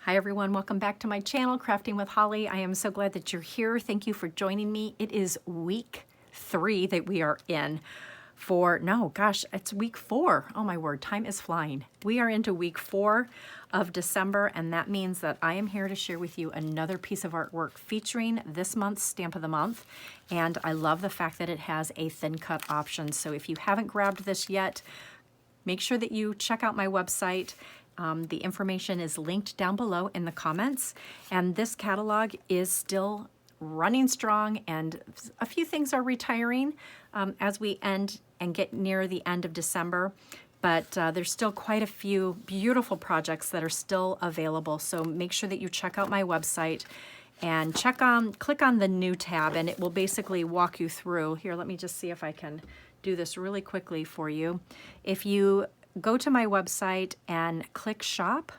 Hi everyone, welcome back to my channel, Crafting with Holly. I am so glad that you're here. Thank you for joining me. It is week 3 that we are in for, no, gosh, it's week 4. Oh my word, time is flying. We are into week 4 of December, and that means that I am here to share with you another piece of artwork featuring this month's Stamp of the Month. And I love the fact that it has a thin cut option. So if you haven't grabbed this yet, make sure that you check out my website. The information is linked down below in the comments, and this catalog is still running strong, and a few things are retiring as we end and get near the end of December, but there's still quite a few beautiful projects that are still available. So make sure that you check out my website and click on the new tab, and it will basically walk you through. Here, let me just see if I can do this really quickly for you. If you go to my website and click shop,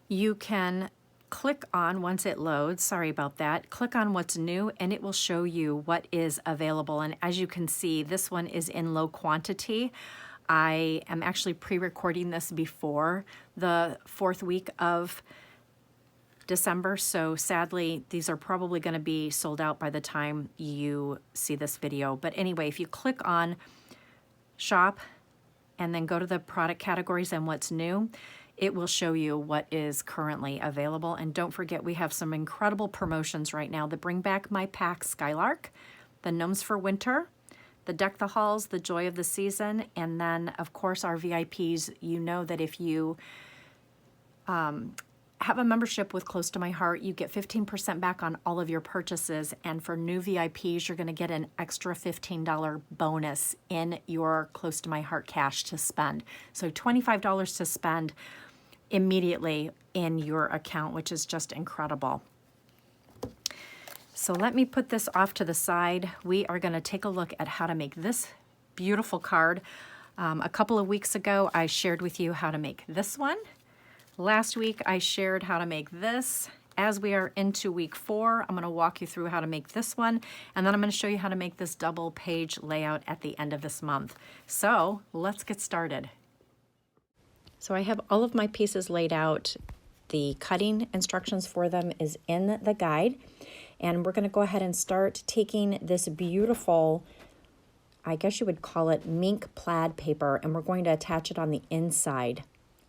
you can click on, once it loads, sorry about that, click on what's new, and it will show you what is available. And as you can see, this one is in low quantity. I am actually pre-recording this before the 4th week of December, so sadly these are probably going to be sold out by the time you see this video. But anyway, if you click on shop and then go to the product categories and what's new, it will show you what is currently available. And don't forget, we have some incredible promotions right now. The Bring Back My Pack Skylark, the Gnomes for Winter, the Deck the Halls, the Joy of the Season, and then of course our VIPs. You know that if you have a membership with Close to My Heart, you get 15% back on all of your purchases. And for new VIPs, you're going to get an extra $15 bonus in your Close to My Heart cash to spend. So $25 to spend immediately in your account, which is just incredible. So let me put this off to the side. We are going to take a look at how to make this beautiful card. A couple of weeks ago, I shared with you how to make this one. Last week, I shared how to make this. As we are into week 4, I'm going to walk you through how to make this one, and then I'm going to show you how to make this double page layout at the end of this month. So let's get started. So I have all of my pieces laid out. The cutting instructions for them is in the guide, and we're going to go ahead and start taking this beautiful, I guess you would call it mink plaid paper, and we're going to attach it on the inside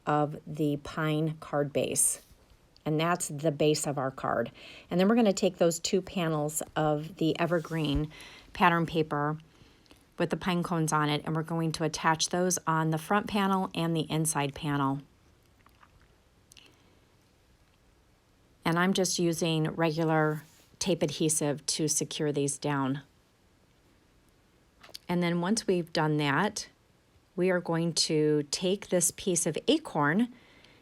of the pine card base, and that's the base of our card. And then we're going to take those 2 panels of the evergreen pattern paper with the pine cones on it, and we're going to attach those on the front panel and the inside panel. And I'm just using regular tape adhesive to secure these down. And then once we've done that, we are going to take this piece of Acorn,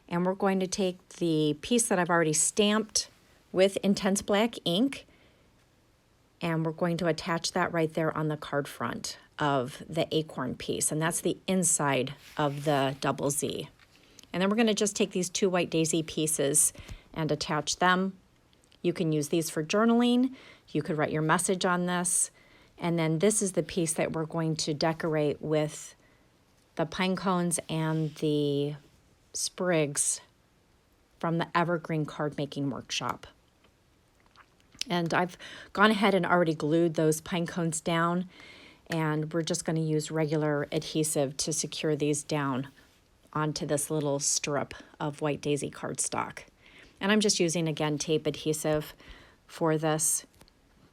and we're going to take the piece that I've already stamped with intense black ink, and we're going to attach that right there on the card front of the Acorn piece, and that's the inside of the double Z. And then we're going to just take these 2 white daisy pieces and attach them. You can use these for journaling. You could write your message on this. And then this is the piece that we're going to decorate with the pine cones and the sprigs from the Evergreen Cardmaking Workshop. And I've gone ahead and already glued those pine cones down, and we're just going to use regular adhesive to secure these down onto this little strip of white daisy cardstock. And I'm just using, again, tape adhesive for this,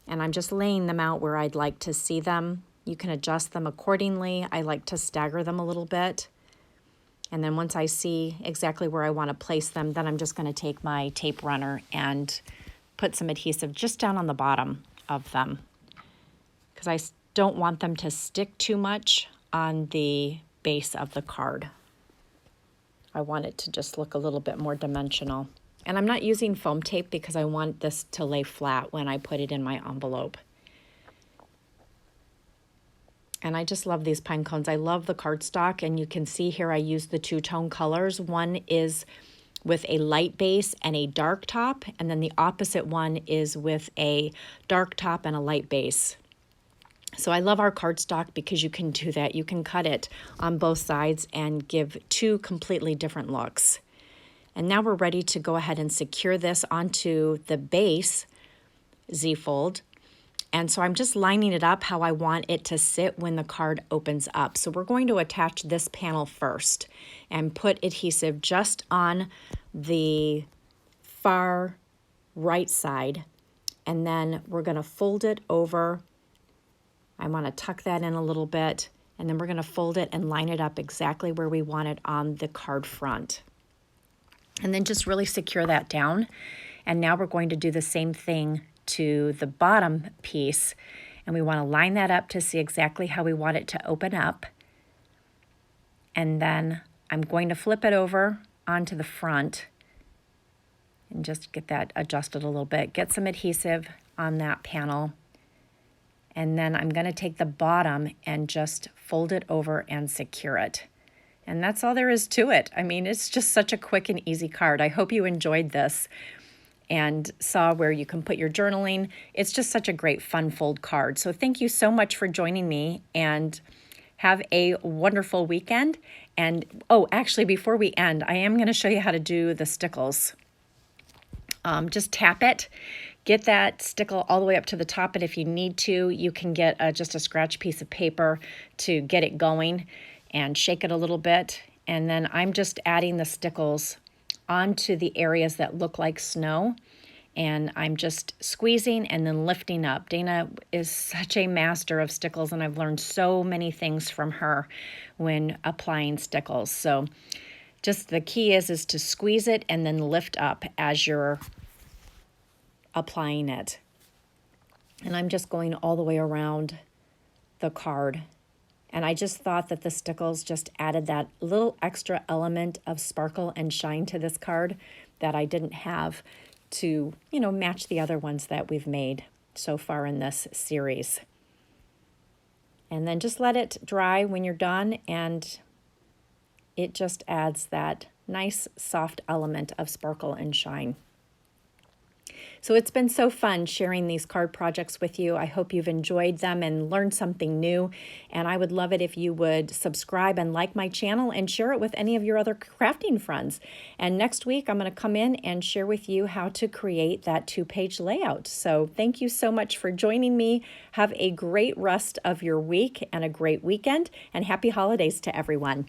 and I'm just laying them out where I'd like to see them. You can adjust them accordingly. I like to stagger them a little bit. And then once I see exactly where I want to place them, then I'm just going to take my tape runner and put some adhesive just down on the bottom of them, because I don't want them to stick too much on the base of the card. I want it to just look a little bit more dimensional. And I'm not using foam tape because I want this to lay flat when I put it in my envelope. And I just love these pine cones. I love the cardstock, and you can see here I use the 2-tone colors. One is with a light base and a dark top, and then the opposite one is with a dark top and a light base. So I love our cardstock because you can do that. You can cut it on both sides and give 2 completely different looks. And now we're ready to go ahead and secure this onto the base Z-fold. And so I'm just lining it up how I want it to sit when the card opens up. So we're going to attach this panel first and put adhesive just on the far right side. And then we're going to fold it over. I want to tuck that in a little bit. And then we're going to fold it and line it up exactly where we want it on the card front. And then just really secure that down. And now we're going to do the same thing to the bottom piece, and we want to line that up to see exactly how we want it to open up. And then I'm going to flip it over onto the front and just get that adjusted a little bit, get some adhesive on that panel, and then I'm going to take the bottom and just fold it over and secure it. And that's all there is to it. I mean, it's just such a quick and easy card. I hope you enjoyed this and saw where you can put your journaling. It's just such a great fun fold card. So thank you so much for joining me, and have a wonderful weekend. And oh, actually, before we end, I am going to show you how to do the stickles. Just tap it, get that stickle all the way up to the top, and if you need to, you can get just a scratch piece of paper to get it going and shake it a little bit. And then I'm just adding the stickles onto the areas that look like snow, and I'm just squeezing and then lifting up. Dana is such a master of stickles, and I've learned so many things from her when applying stickles. So just the key is to squeeze it and then lift up as you're applying it. And I'm just going all the way around the card. And I just thought that the stickles just added that little extra element of sparkle and shine to this card that I didn't have to, match the other ones that we've made so far in this series. And then just let it dry when you're done, and it just adds that nice soft element of sparkle and shine. So it's been so fun sharing these card projects with you. I hope you've enjoyed them and learned something new. And I would love it if you would subscribe and like my channel and share it with any of your other crafting friends. And next week, I'm going to come in and share with you how to create that 2-page layout. So thank you so much for joining me. Have a great rest of your week and a great weekend, and happy holidays to everyone.